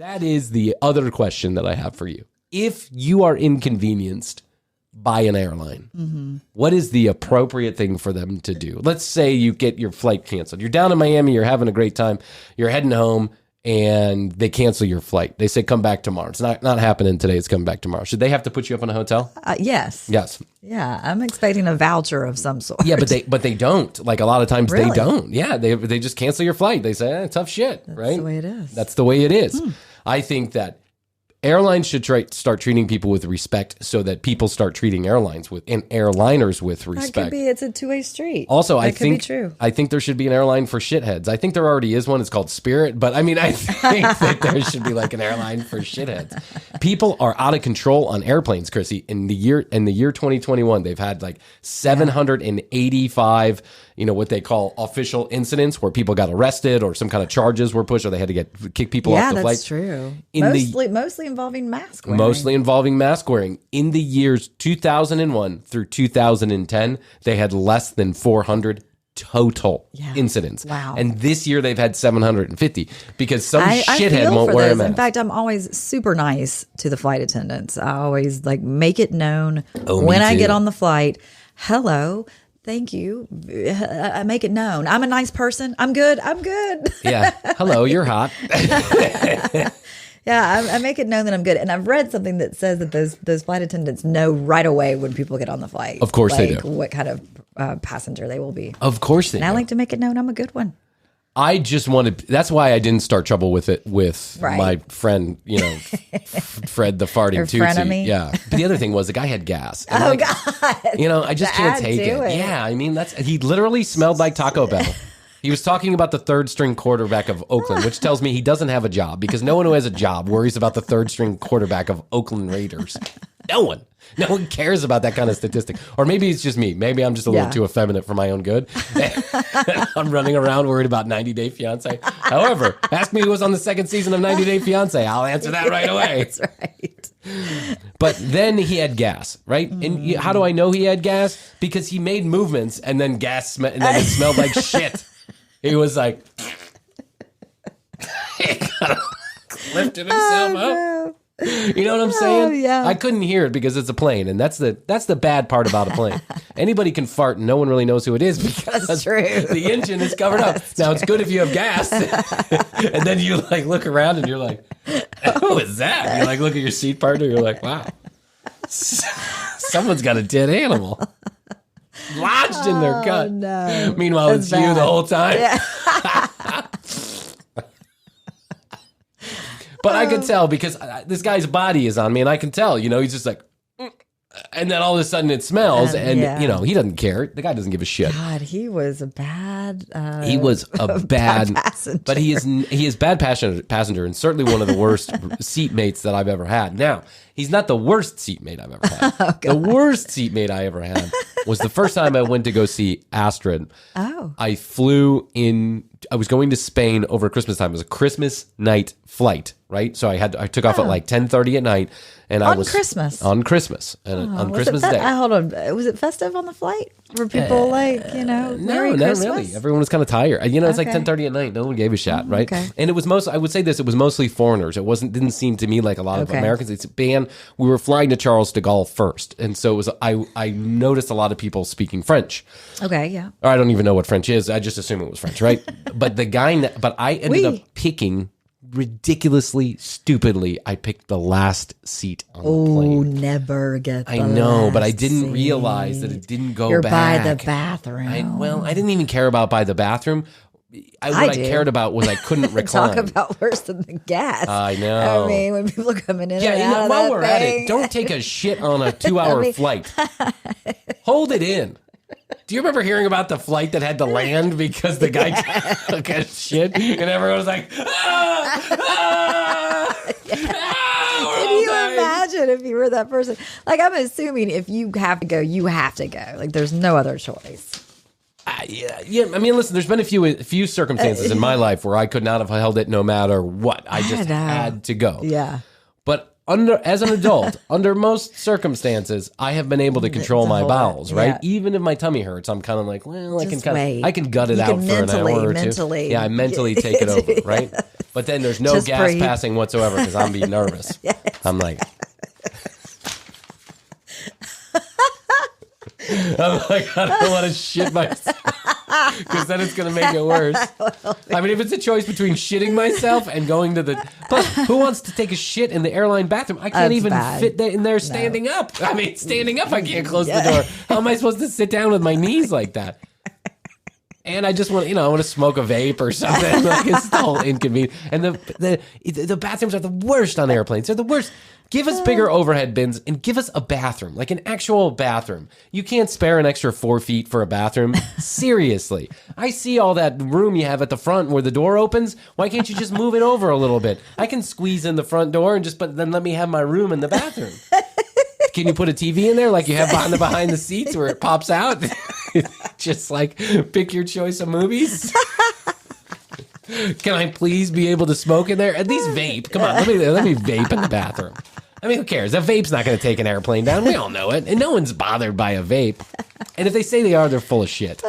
That is the other question that I have for you. If you are inconvenienced by an airline, what is the appropriate thing for them to do? Let's say you get your flight canceled. You're down in Miami, you're having a great time, you're heading home, and they cancel your flight. They say, come back tomorrow. It's not happening today. It's coming back tomorrow. Should they have to put you up in a hotel? Yes. Yes. Yeah, I'm expecting a voucher of some sort. Yeah, but they don't. Like a lot of times Really? they don't. Yeah, they just cancel your flight. They say, tough shit, right? That's the way it is. That's the way it is. I think that airlines should start treating people with respect so that people start treating airliners with respect. That could be. It's a two-way street. Also, that could be true. I think there should be an airline for shitheads. I think there already is one. It's called Spirit. But I mean, I think that there should be like an airline for shitheads. People are out of control on airplanes, Krissy. In the year 2021, they've had like 785, what they call official incidents where people got arrested or some kind of charges were pushed or they had to kick people off the flight. Yeah, that's true. Mostly involving mask wearing. Mostly involving mask wearing. In the years 2001 through 2010, they had less than 400 total incidents. Wow. And this year they've had 750 because some I shithead feel won't for wear a this. mask. In fact, I'm always super nice to the flight attendants. I always make it known when I get on the flight. Hello. Thank you. I make it known. I'm a nice person. I'm good. Yeah. Hello, you're hot. Yeah, I make it known that I'm good. And I've read something that says that those flight attendants know right away when people get on the flight. Of course they do. What kind of passenger they will be. Of course they do. And I like to make it known I'm a good one. I just wanted, that's why I didn't start trouble with it with my friend, Fred the farting Your Tootsie. frenemy. Yeah. But the other thing was the guy had gas. And God. I just can't take it. Yeah. I mean, he literally smelled like Taco Bell. He was talking about the third string quarterback of Oakland, which tells me he doesn't have a job because no one who has a job worries about the third string quarterback of Oakland Raiders. No one. No one cares about that kind of statistic. Or maybe it's just me. Maybe I'm just a little too effeminate for my own good. I'm running around worried about 90 Day Fiance. However, ask me who was on the second season of 90 Day Fiance. I'll answer that right away. That's right. But then he had gas, right? And how do I know he had gas? Because he made movements and then and then it smelled like shit. He was like, he kind of lifted himself up. No. You know what I'm saying? Oh, yeah. I couldn't hear it because it's a plane, and that's the bad part about a plane. Anybody can fart, and no one really knows who it is because the engine is covered up. Now it's good if you have gas, and then you look around and you're like, "Who is that?" You look at your seat partner, you're like, "Wow, someone's got a dead animal lodged in their gut." No. Meanwhile, it's you the whole time. Yeah. But I could tell because this guy's body is on me, and I can tell, he's just like, and then all of a sudden it smells, and he doesn't care. The guy doesn't give a shit. God, he was a bad. He was a bad passenger. But he is bad passenger, and certainly one of the worst seatmates that I've ever had. Now, he's not the worst seatmate I've ever had. The worst seatmate I ever had was the first time I went to go see Astrid. Oh, I flew in. I was going to Spain over Christmas time. It was a Christmas night flight, right? So I took off at 10:30 at night, and I was Christmas. On Christmas and on Christmas Day. Hold on, was it festive on the flight? Were people no, Merry not Christmas? really. Everyone was kind of tired. It's like 10:30 at night. No one gave a shot, right? Okay. And it was I would say this. It was mostly foreigners. It didn't seem to me like a lot of Americans. It's we were flying to Charles de Gaulle first, and so it was. I noticed a lot of people speaking French. Okay, yeah. Or I don't even know what French is. I just assume it was French, right? But I ended up picking ridiculously, stupidly. I picked the last seat on the plane. Oh, never get the I know, last but I didn't seat. realize that it didn't go You're back. by the bathroom. I didn't even care about by the bathroom. I cared about was I couldn't recline. Talk about worse than the gas. I know. I mean, when people are coming in and out of while that we're thing. at it, don't take a shit on a 2-hour flight. Hold it in. Do you remember hearing about the flight that had to land because the guy took a shit and everyone was like, Can you imagine if you were that person? I'm assuming if you have to go, you have to go. There's no other choice. Yeah. I mean, listen. There's been a few circumstances in my life where I could not have held it no matter what. I just had to go. Yeah. But as an adult, under most circumstances, I have been able to control my bowels, right? Even if my tummy hurts, I'm kind of like, well, I can gut it out for an hour or two. Yeah, I mentally take it over, right? But then there's no gas passing whatsoever because I'm being nervous. I'm like, I don't want to shit myself because then it's going to make it worse. I mean, if it's a choice between shitting myself and going to the... Plus, who wants to take a shit in the airline bathroom? I can't even fit in there standing up. I mean, standing up, I can't close the door. How am I supposed to sit down with my knees like that? And I just want, I want to smoke a vape or something. Like, it's still inconvenient. And the bathrooms are the worst on airplanes. They're the worst. Give us bigger overhead bins and give us a bathroom, like an actual bathroom. You can't spare an extra 4 feet for a bathroom. Seriously. I see all that room you have at the front where the door opens. Why can't you just move it over a little bit? I can squeeze in the front door and but then let me have my room in the bathroom. Can you put a TV in there like you have behind the seats where it pops out? Just like pick your choice of movies. Can I please be able to smoke in there? At least vape. Come on, let me vape in the bathroom. I mean, who cares? A vape's not going to take an airplane down. We all know it. And no one's bothered by a vape. And if they say they are, they're full of shit.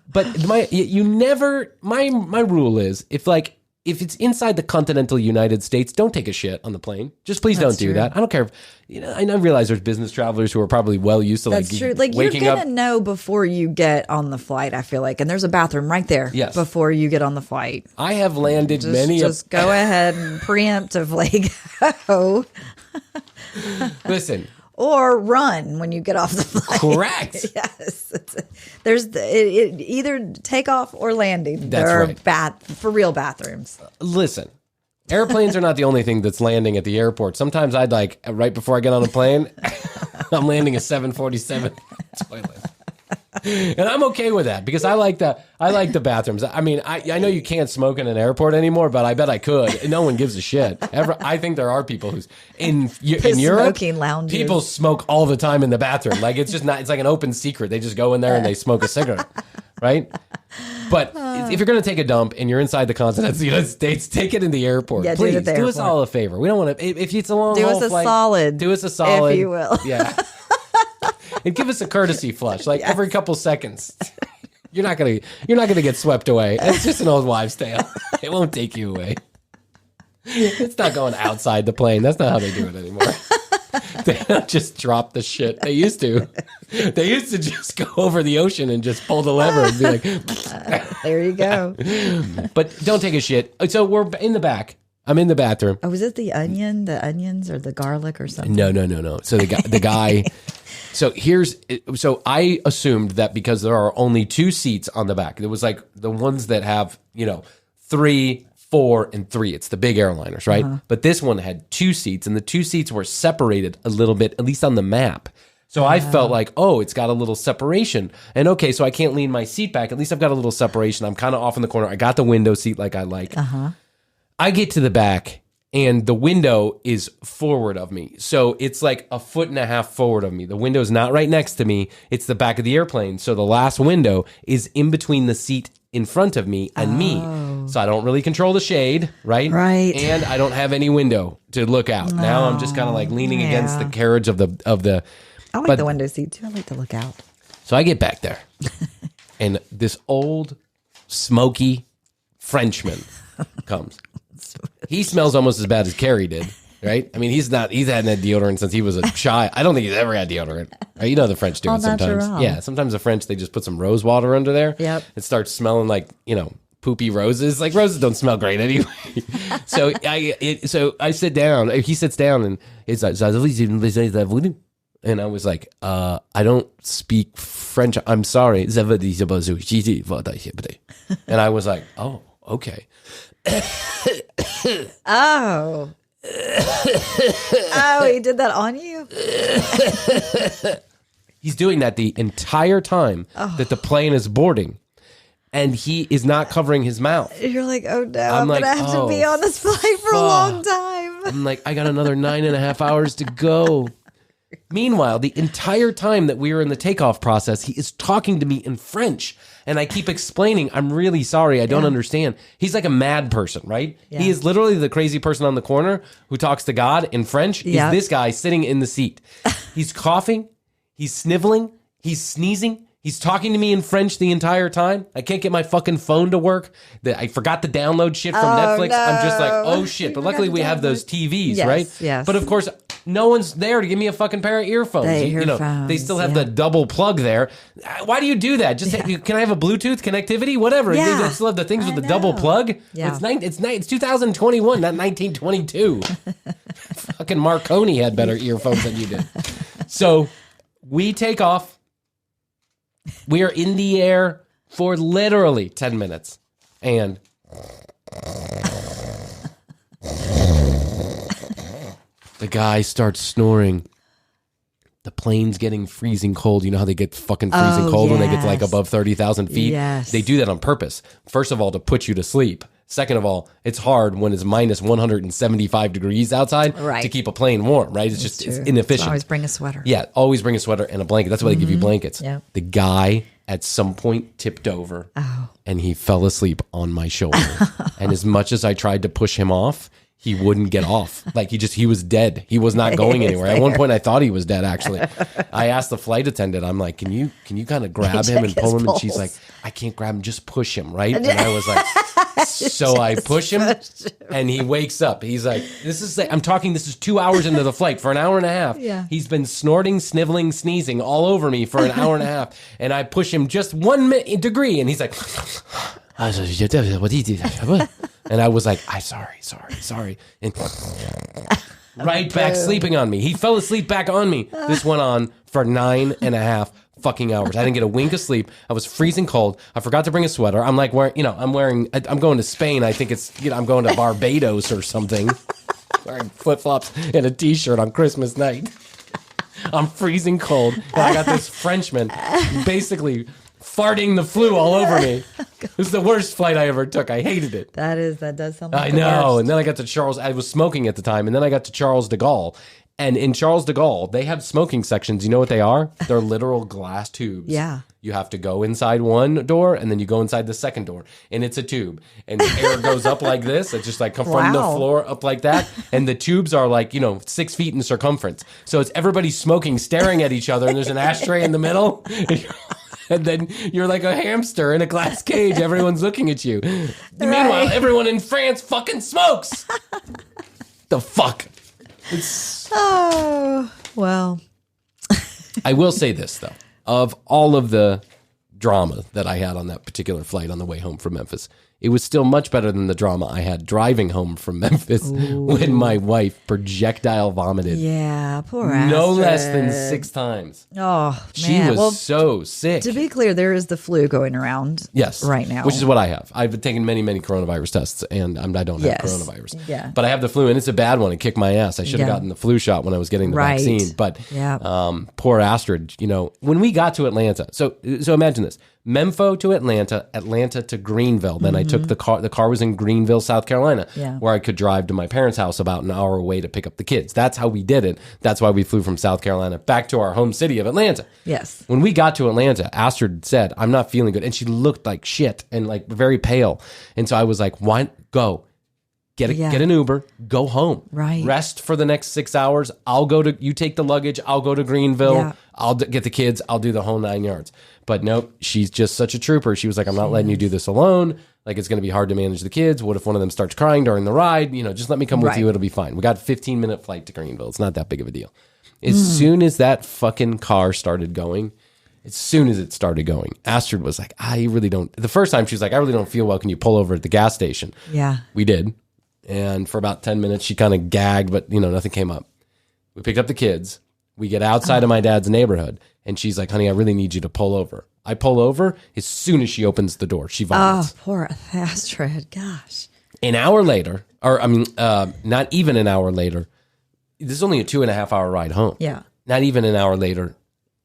But my rule is if it's inside the continental United States, don't take a shit on the plane. Just please don't do that. I don't care if, I realize there's business travelers who are probably well used to That's true. Like waking you're going to know before you get on the flight, I feel like. And there's a bathroom right there before you get on the flight. I have landed Just go ahead and preemptively go. Listen. Or run when you get off the flight. Correct. Yes. There's either takeoff or landing. That's there are for real bathrooms. Listen, airplanes are not the only thing that's landing at the airport. Sometimes I'd right before I get on a plane, I'm landing a 747 toilet. And I'm okay with that because I like the bathrooms. I mean, I know you can't smoke in an airport anymore, but I bet I could. No one gives a shit. I think there are people who's in Europe, smoking lounges. People smoke all the time in the bathroom. Like it's like an open secret. They just go in there and they smoke a cigarette, right? But if you're going to take a dump and you're inside the continent of the United States, take it in the airport. Yeah, please do us all a favor. We don't want to. If it's a long haul flight, do us a solid, if you will. Yeah. And give us a courtesy flush, every couple seconds. You're not gonna get swept away. It's just an old wives' tale. It won't take you away. It's not going outside the plane. That's not how they do it anymore. They don't just drop the shit. They used to. They used to just go over the ocean and just pull the lever and be like, there you go. But don't take a shit. So we're in the back. I'm in the bathroom. Oh, was it the onions or the garlic or something? No. So the guy. So I assumed that because there are only 2 seats on the back, it was like the ones that have 3, 4, and 3. It's the big airliners, right? But this one had 2 seats, and the 2 seats were separated a little bit, at least on the map. So I felt like, it's got a little separation. And okay, so I can't lean my seat back. At least I've got a little separation. I'm kind of off in the corner. I got the window seat like I like. I get to the back, and the window is forward of me. So it's like a 1.5 feet forward of me. The window's not right next to me. It's the back of the airplane. So the last window is in between the seat in front of me and me. So I don't really control the shade, right? Right. And I don't have any window to look out. Now I'm just kind of like leaning against the carriage of the. I like the window seat too. I like to look out. So I get back there, and this old, smoky Frenchman comes. He smells almost as bad as Carrie did, right? I mean, he's hadn't had deodorant since he was a child. I don't think he's ever had deodorant. Right? You know the French do it sometimes. Natural. Yeah, sometimes the French, they just put some rose water under there. Yep. It starts smelling like, poopy roses. Like roses don't smell great anyway. So I sit down. He sits down and it's like, and I was like, I don't speak French. I'm sorry. And I was like, oh, okay. Oh, he did that on you? He's doing that the entire time that the plane is boarding, and he is not covering his mouth. You're like, oh no, I'm going to have to be on this flight for a long time. I'm like, I got another 9.5 hours to go. Meanwhile, the entire time that we were in the takeoff process, he is talking to me in French. And I keep explaining, I'm really sorry, I don't understand. He's like a mad person, right? Yeah. He is literally the crazy person on the corner who talks to God in French. He's this guy sitting in the seat. He's coughing, he's sniveling, he's sneezing. He's talking to me in French the entire time. I can't get my fucking phone to work. I forgot to download shit from Netflix. No. I'm just like, oh shit. But luckily we have those TVs, right? Yes. But of course, no one's there to give me a fucking pair of earphones. They still have the double plug there. Why do you do that? Just can I have a Bluetooth connectivity? Whatever. Yeah. They still have the things with the double plug. Yeah. It's 2021, not 1922. Fucking Marconi had better earphones than you did. So we take off. We are in the air for literally 10 minutes. And the guy starts snoring. The plane's getting freezing cold. You know how they get fucking freezing cold when they get to like above 30,000 feet? Yes. They do that on purpose. First of all, to put you to sleep. Second of all, it's hard when it's minus 175 degrees outside to keep a plane warm, right? It's inefficient. So always bring a sweater. Yeah, always bring a sweater and a blanket. That's why they give you blankets. Yep. The guy at some point tipped over and he fell asleep on my shoulder. And as much as I tried to push him off, he wouldn't get off. Like he was dead. He was not going anywhere. At one point I thought he was dead, actually. I asked the flight attendant, I'm like, can you kind of grab him and pull him? And she's like, I can't grab him, just push him, right? And I was like, so I push him and he wakes up. He's like, this is 2 hours into the flight. For an hour and a half. Yeah. He's been snorting, sniveling, sneezing all over me for an hour and a half. And I push him just 1 degree and he's like, and I was like, I'm sorry. And right back sleeping on me. He fell asleep back on me. This went on for 9.5 fucking hours. I didn't get a wink of sleep. I was freezing cold. I forgot to bring a sweater. I'm like, I'm going to Spain. I think I'm going to Barbados or something. Wearing flip-flops and a t-shirt on Christmas night. I'm freezing cold. And I got this Frenchman basically farting the flu all over me. It was the worst flight I ever took. I hated it. That does sound like I know. And then I got to Charles. I was smoking at the time. And then I got to Charles de Gaulle. And in Charles de Gaulle, they have smoking sections. You know what they are? They're literal glass tubes. Yeah. You have to go inside one door and then you go inside the second door. And it's a tube. And the air goes up like this. It's just like from the floor up like that. And the tubes are like, 6 feet in circumference. So it's everybody smoking, staring at each other. And there's an ashtray in the middle. And then you're like a hamster in a glass cage. Everyone's looking at you. Right. Meanwhile, everyone in France fucking smokes. The fuck? Oh, well. I will say this, though. Of all of the drama that I had on that particular flight on the way home from Memphis, it was still much better than the drama I had driving home from Memphis when my wife projectile vomited. Yeah, poor Astrid. No less than 6 times. Oh, man. She was so sick. To be clear, there is the flu going around right now. Which is what I have. I've taken many, many coronavirus tests, and I don't have coronavirus. Yeah. But I have the flu, and it's a bad one. It kicked my ass. I should have gotten the flu shot when I was getting the vaccine. But poor Astrid, when we got to Atlanta. So imagine this. Mempho to Atlanta, Atlanta to Greenville. Then I took the car. The car was in Greenville, South Carolina, where I could drive to my parents' house about an hour away to pick up the kids. That's how we did it. That's why we flew from South Carolina back to our home city of Atlanta. Yes. When we got to Atlanta, Astrid said, I'm not feeling good. And she looked like shit and like very pale. And so I was like, why go? Get an Uber, go home. Right. Rest for the next 6 hours. You take the luggage. I'll go to Greenville. Yeah. I'll get the kids. I'll do the whole 9 yards. But nope, she's just such a trooper. She was like, I'm not letting you do this alone. Like, it's going to be hard to manage the kids. What if one of them starts crying during the ride? Just let me come with you. It'll be fine. We got a 15-minute flight to Greenville. It's not that big of a deal. As soon as that fucking car started going, Astrid was like, I really don't. The first time she was like, I really don't feel well. Can you pull over at the gas station? Yeah. We did. And for about 10 minutes, she kind of gagged, but, nothing came up. We picked up the kids. We get outside of my dad's neighborhood. And she's like, honey, I really need you to pull over. I pull over. As soon as she opens the door, she vomits. Oh, poor Astrid. Gosh. An hour later, not even an hour later, this is only a 2.5 hour ride home. Yeah. Not even an hour later,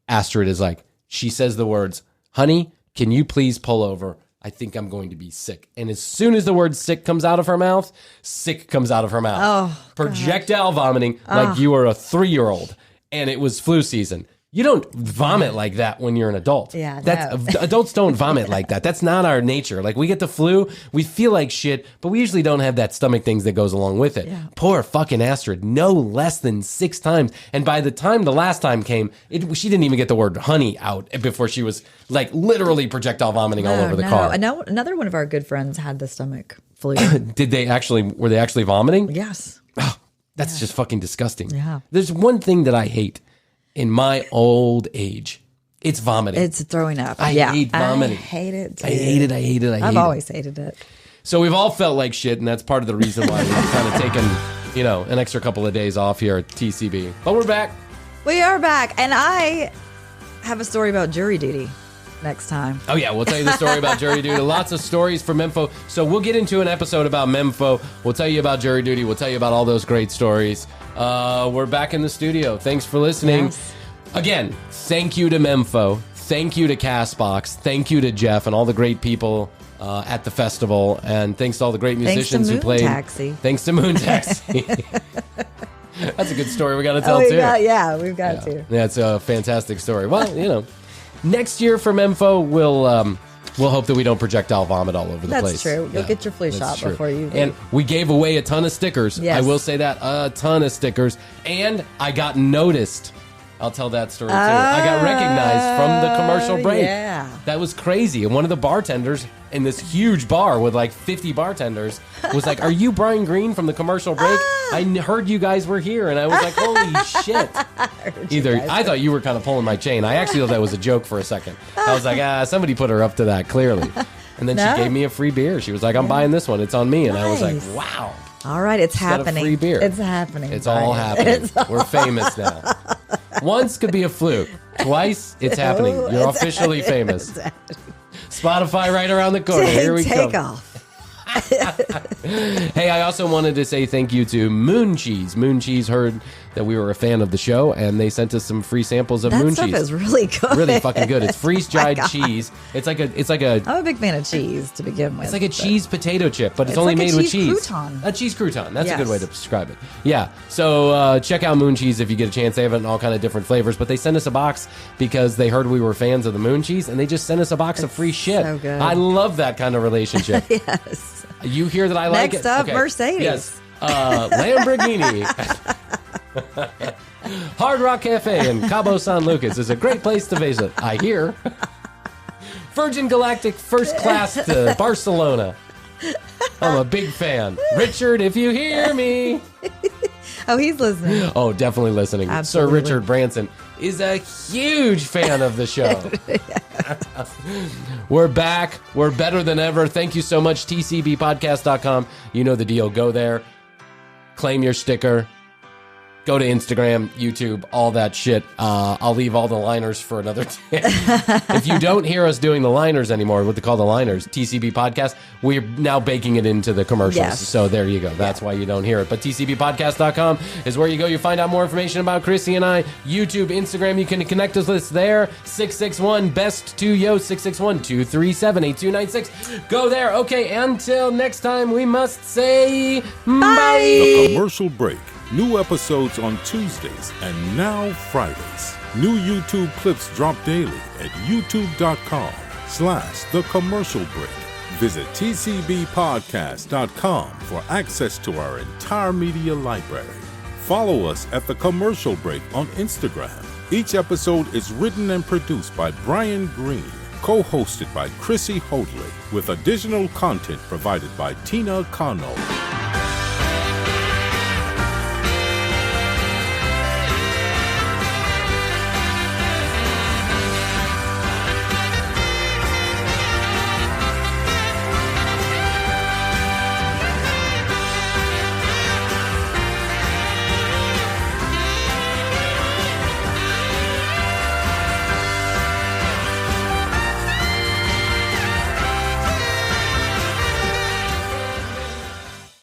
Astrid is like, she says the words, honey, can you please pull over? I think I'm going to be sick. And as soon as the word sick comes out of her mouth, sick comes out of her mouth. Oh, projectile vomiting like you were a 3-year-old. and it was flu season. You don't vomit like that when you're an adult. Yeah, adults don't vomit like that. That's not our nature. Like we get the flu, we feel like shit, but we usually don't have that stomach things that goes along with it. Yeah. Poor fucking Astrid, no less than 6 times. And by the time the last time came, she didn't even get the word honey out before she was like literally projectile vomiting all over the car. Another one of our good friends had the stomach flu. Were they actually vomiting? Yes. Oh, that's just fucking disgusting. Yeah. There's one thing that I hate. In my old age, it's vomiting. It's throwing up. I hate vomiting. I hate it too. I hate it. I've always hated it. So we've all felt like shit, and that's part of the reason why we've kind of taken, an extra couple of days off here at TCB. But we're back. We are back, and I have a story about jury duty next time. Oh, yeah, we'll tell you the story about jury duty. Lots of stories from Memfo. So we'll get into an episode about Memfo. We'll tell you about jury duty. We'll tell you about all those great stories. We're back in the studio. Thanks for listening. Yes. Again, thank you to Memfo. Thank you to Castbox. Thank you to Jeff and all the great people at the festival. And thanks to all the great musicians who played. Thanks to Moon Taxi. That's a good story we got to tell, too. We've got to. Yeah, it's a fantastic story. Well, next year for Memfo, we'll hope that we don't projectile vomit all over the place. That's true. You'll get your flu shot before you leave. And we gave away a ton of stickers. Yes. I will say that. A ton of stickers. And I got noticed. I'll tell that story, too. I got recognized from the commercial break. Yeah. That was crazy. And one of the bartenders in this huge bar with like 50 bartenders was like, "Are you Brian Green from the commercial break? I heard you guys were here." And I was like, holy shit. I thought you were kind of pulling my chain. I actually thought that was a joke for a second. I was like, somebody put her up to that, clearly. And then she gave me a free beer. She was like, "I'm buying this one. It's on me." And I was like, wow. All right, it's happening. A free beer. It's happening. It's all happening. We're famous now. Once could be a fluke. Twice, it's happening. You're officially famous. Spotify right around the corner. Here we go. Take off. Hey, I also wanted to say thank you to Moon Cheese. Moon Cheese heard that we were a fan of the show, and they sent us some free samples of Moon Cheese. That stuff is really good. Really fucking good. It's freeze-dried cheese. It's like a. I'm a big fan of cheese to begin with. It's like a cheese potato chip, but it's only made with cheese. Crouton. A cheese crouton. That's a good way to describe it. Yeah. So check out Moon Cheese if you get a chance. They have it in all kind of different flavors, but they sent us a box because they heard we were fans of the Moon Cheese, and they just sent us a box of free shit. So good. I love that kind of relationship. Yes. You hear that I like it? Next up, Mercedes. Yes. Lamborghini. Hard Rock Cafe in Cabo San Lucas is a great place to visit, I hear. Virgin Galactic first class to Barcelona. I'm a big fan. Richard, if you hear me. Oh, he's listening. Oh, definitely listening. Absolutely. Sir Richard Branson is a huge fan of the show. We're back. We're better than ever. Thank you so much, tcbpodcast.com. You know the deal. Go there. Claim your sticker. Go to Instagram, YouTube, all that shit. I'll leave all the liners for another day. If you don't hear us doing the liners anymore, what they call the liners, TCB Podcast, we're now baking it into the commercials. Yes. So there you go. That's why you don't hear it. But tcbpodcast.com is where you go. You find out more information about Krissy and I. YouTube, Instagram, you can connect us with us there. 661-BEST2YO, 661-237-8296. Go there. Okay, until next time, we must say bye. The commercial break. New episodes on Tuesdays and now Fridays. New YouTube clips drop daily at youtube.com/The Commercial Break. Visit tcbpodcast.com for access to our entire media library. Follow us at The Commercial Break on Instagram. Each episode is written and produced by Bryan Green, co-hosted by Krissy Hoadley, with additional content provided by Tina Cano.